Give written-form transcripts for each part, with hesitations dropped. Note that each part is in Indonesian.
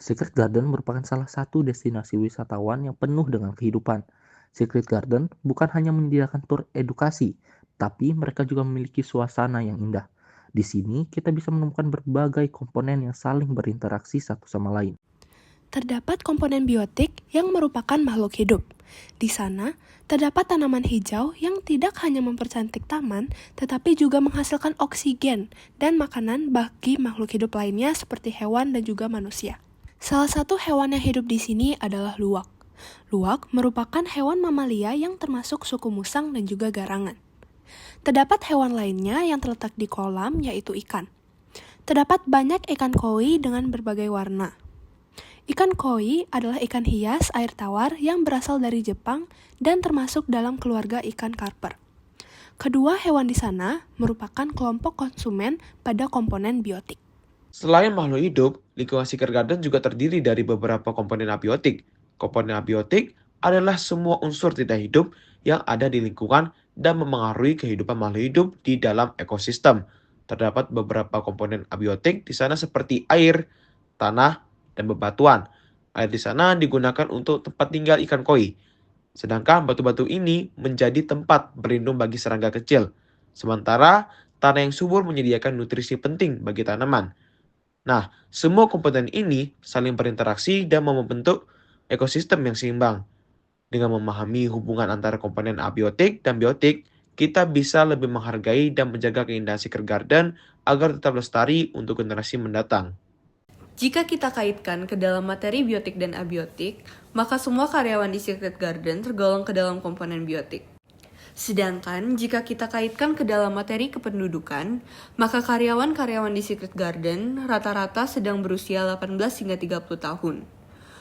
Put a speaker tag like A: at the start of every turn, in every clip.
A: Secret Garden merupakan salah satu destinasi wisatawan yang penuh dengan kehidupan. Secret Garden bukan hanya menyediakan tur edukasi, tapi mereka juga memiliki suasana yang indah. Di sini kita bisa menemukan berbagai komponen yang saling berinteraksi satu sama lain.
B: Terdapat komponen biotik yang merupakan makhluk hidup. Di sana, terdapat tanaman hijau yang tidak hanya mempercantik taman, tetapi juga menghasilkan oksigen dan makanan bagi makhluk hidup lainnya seperti hewan dan juga manusia. Salah satu hewan yang hidup di sini adalah luwak. Luwak merupakan hewan mamalia yang termasuk suku musang dan juga garangan. Terdapat hewan lainnya yang terletak di kolam, yaitu ikan. Terdapat banyak ikan koi dengan berbagai warna. Ikan koi adalah ikan hias air tawar yang berasal dari Jepang dan termasuk dalam keluarga ikan karper. Kedua hewan di sana merupakan kelompok konsumen pada komponen biotik.
C: Selain makhluk hidup, lingkungan Secret Garden juga terdiri dari beberapa komponen abiotik. Komponen abiotik adalah semua unsur tidak hidup yang ada di lingkungan dan memengaruhi kehidupan makhluk hidup di dalam ekosistem. Terdapat beberapa komponen abiotik di sana seperti air, tanah, dan bebatuan. Air di sana digunakan untuk tempat tinggal ikan koi. Sedangkan batu-batu ini menjadi tempat berlindung bagi serangga kecil. Sementara tanah yang subur menyediakan nutrisi penting bagi tanaman. Nah, semua komponen ini saling berinteraksi dan membentuk ekosistem yang seimbang. Dengan memahami hubungan antara komponen abiotik dan biotik, kita bisa lebih menghargai dan menjaga keindahan Secret Garden agar tetap lestari untuk generasi mendatang.
D: Jika kita kaitkan ke dalam materi biotik dan abiotik, maka semua karyawan di Secret Garden tergolong ke dalam komponen biotik. Sedangkan jika kita kaitkan ke dalam materi kependudukan, maka karyawan-karyawan di Secret Garden rata-rata sedang berusia 18 hingga 30 tahun.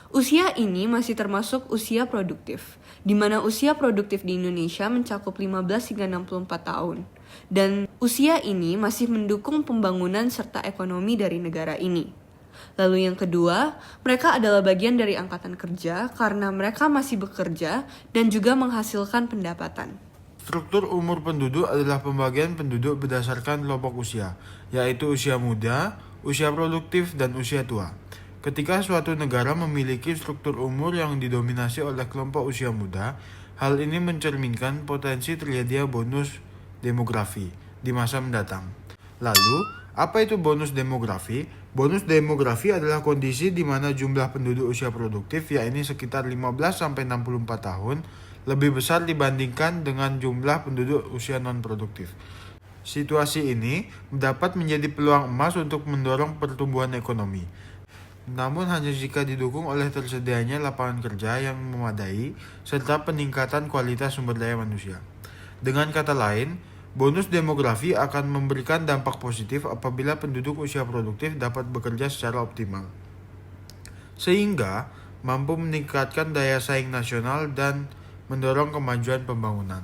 D: Usia ini masih termasuk usia produktif, di mana usia produktif di Indonesia mencakup 15 hingga 64 tahun. Dan usia ini masih mendukung pembangunan serta ekonomi dari negara ini. Lalu yang kedua, mereka adalah bagian dari angkatan kerja karena mereka masih bekerja dan juga menghasilkan pendapatan.
E: Struktur umur penduduk adalah pembagian penduduk berdasarkan kelompok usia, yaitu usia muda, usia produktif, dan usia tua. Ketika suatu negara memiliki struktur umur yang didominasi oleh kelompok usia muda, hal ini mencerminkan potensi terjadinya bonus demografi di masa mendatang. Lalu, apa itu bonus demografi? Bonus demografi adalah kondisi di mana jumlah penduduk usia produktif, yaitu sekitar 15-64 tahun, lebih besar dibandingkan dengan jumlah penduduk usia non-produktif. Situasi ini dapat menjadi peluang emas untuk mendorong pertumbuhan ekonomi. Namun hanya jika didukung oleh tersedianya lapangan kerja yang memadai serta peningkatan kualitas sumber daya manusia. Dengan kata lain, bonus demografi akan memberikan dampak positif apabila penduduk usia produktif dapat bekerja secara optimal, sehingga mampu meningkatkan daya saing nasional dan mendorong kemajuan pembangunan.